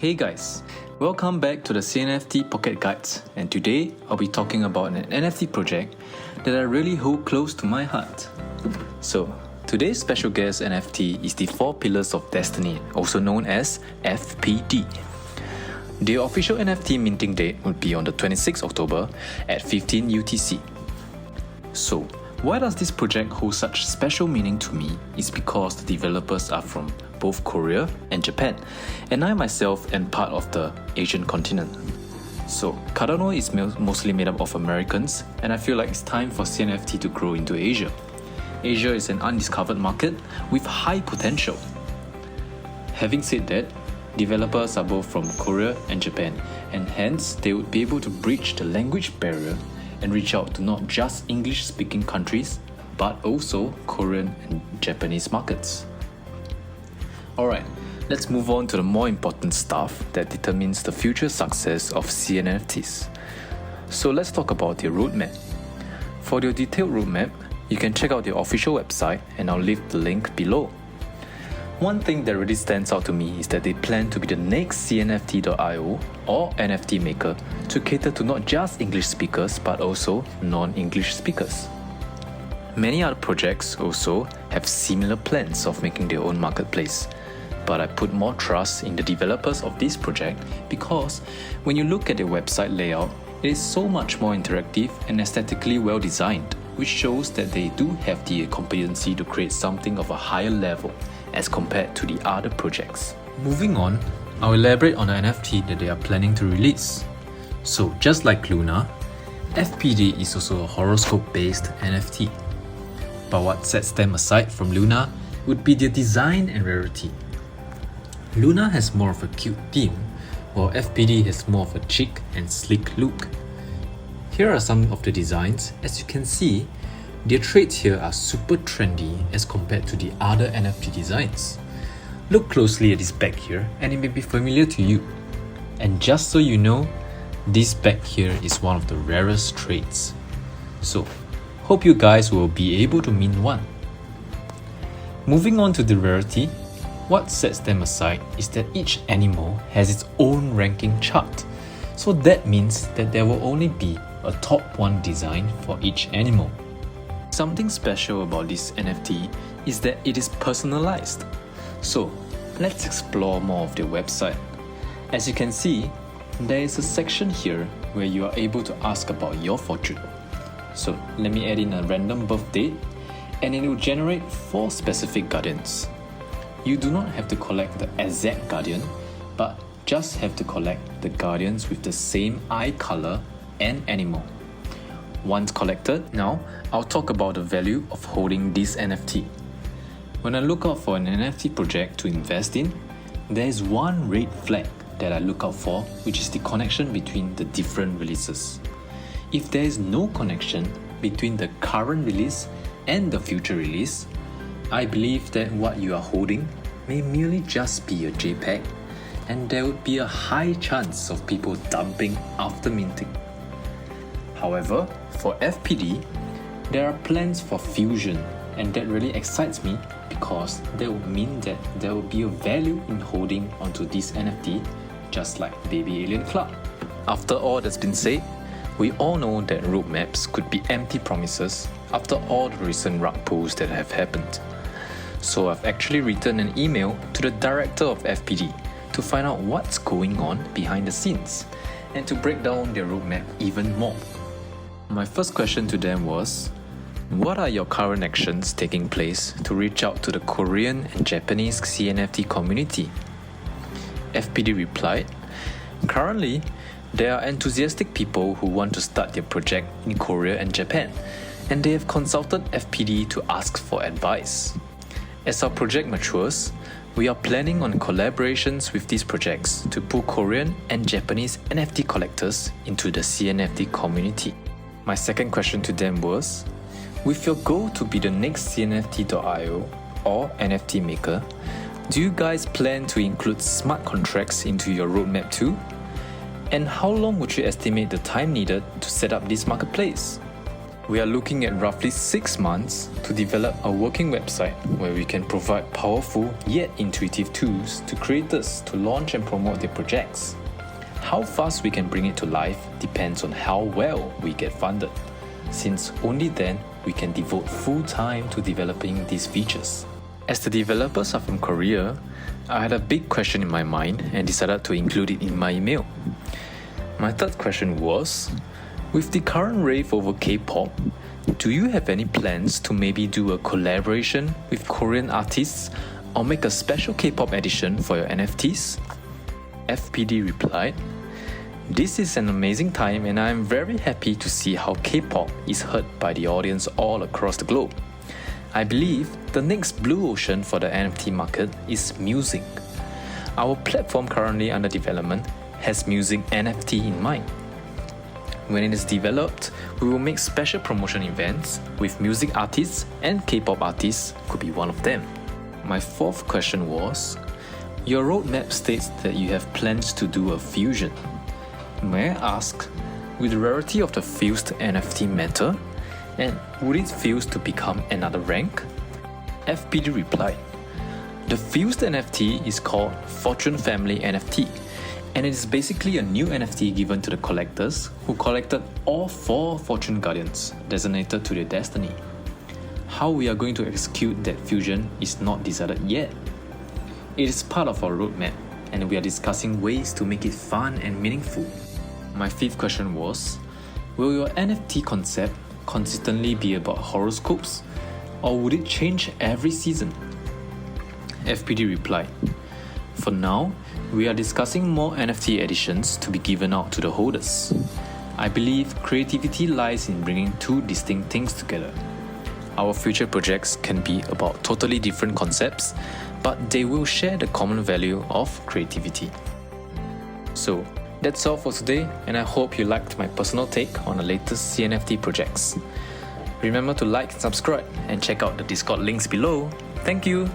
Hey guys, welcome back to the CNFT Pocket Guides, and today I'll be talking about an NFT project that I really hold close to my heart. So, today's special guest NFT is the 4 Pillars of Destiny, also known as FPD. The official NFT minting date would be on the 26th October at 15 UTC. So, why does this project hold such special meaning to me is because the developers are from both Korea and Japan, and I myself am part of the Asian continent. So, Cardano is mostly made up of Americans, and I feel like it's time for CNFT to grow into Asia. Asia is an undiscovered market with high potential. Having said that, developers are both from Korea and Japan, and hence they would be able to breach the language barrier and reach out to not just English-speaking countries, but also Korean and Japanese markets. Alright, let's move on to the more important stuff that determines the future success of CNFTs. So let's talk about the roadmap. For the detailed roadmap, you can check out the official website, and I'll leave the link below. One thing that really stands out to me is that they plan to be the next CNFT.io or NFT maker to cater to not just English speakers but also non-English speakers. Many other projects also have similar plans of making their own marketplace, but I put more trust in the developers of this project because when you look at their website layout, it is so much more interactive and aesthetically well designed, which shows that they do have the competency to create something of a higher level as compared to the other projects. Moving on, I'll elaborate on the NFT that they are planning to release. So just like Luna, FPD is also a horoscope-based NFT. But what sets them aside from Luna would be their design and rarity. Luna has more of a cute theme, while FPD has more of a chic and sleek look. Here are some of the designs. As you can see, their traits here are super trendy as compared to the other NFT designs. Look closely at this bag here and it may be familiar to you. And just so you know, this bag here is one of the rarest traits. So, hope you guys will be able to mint one. Moving on to the rarity, what sets them aside is that each animal has its own ranking chart. So that means that there will only be a top 1 design for each animal. Something special about this NFT is that it is personalized. So, let's explore more of their website. As you can see, there is a section here where you are able to ask about your fortune. So, let me add in a random birth date, and it will generate 4 specific guardians. You do not have to collect the exact guardian, but just have to collect the guardians with the same eye color and animal. Once collected, now I'll talk about the value of holding this NFT. When I look out for an NFT project to invest in, there is one red flag that I look out for, which is the connection between the different releases. If there is no connection between the current release and the future release, I believe that what you are holding may merely just be a JPEG, and there would be a high chance of people dumping after minting. However, for FPD, there are plans for fusion, and that really excites me because that would mean that there will be a value in holding onto this NFT, just like Baby Alien Club. After all that's been said, we all know that roadmaps could be empty promises after all the recent rug pulls that have happened. So I've actually written an email to the director of FPD to find out what's going on behind the scenes and to break down their roadmap even more. My first question to them was, what are your current actions taking place to reach out to the Korean and Japanese CNFT community? FPD replied, currently, there are enthusiastic people who want to start their project in Korea and Japan, and they have consulted FPD to ask for advice. As our project matures, we are planning on collaborations with these projects to pull Korean and Japanese NFT collectors into the CNFT community. My second question to them was, with your goal to be the next CNFT.io or NFT maker, do you guys plan to include smart contracts into your roadmap too? And how long would you estimate the time needed to set up this marketplace? We are looking at roughly 6 months to develop a working website where we can provide powerful yet intuitive tools to creators to launch and promote their projects. How fast we can bring it to life depends on how well we get funded, since only then we can devote full time to developing these features. As the developers are from Korea, I had a big question in my mind and decided to include it in my email. My third question was, with the current rave over K-pop, do you have any plans to maybe do a collaboration with Korean artists or make a special K-pop edition for your NFTs? FPD replied, "This is an amazing time and I am very happy to see how K-pop is heard by the audience all across the globe. I believe the next blue ocean for the NFT market is music. Our platform currently under development has music NFT in mind. When it is developed, we will make special promotion events with music artists, and K-pop artists could be one of them." My fourth question was, your roadmap states that you have plans to do a fusion. May I ask, will the rarity of the fused NFT matter? And would it fuse to become another rank? FPD replied, "The fused NFT is called Fortune Family NFT, and it is basically a new NFT given to the collectors who collected all 4 Fortune Guardians designated to their destiny. How we are going to execute that fusion is not decided yet. It is part of our roadmap, and we are discussing ways to make it fun and meaningful." My fifth question was, will your NFT concept consistently be about horoscopes, or would it change every season? FPD replied, "For now, we are discussing more NFT editions to be given out to the holders. I believe creativity lies in bringing 2 distinct things together. Our future projects can be about totally different concepts, but they will share the common value of creativity." So, that's all for today, and I hope you liked my personal take on the latest CNFT projects. Remember to like and subscribe, and check out the Discord links below. Thank you!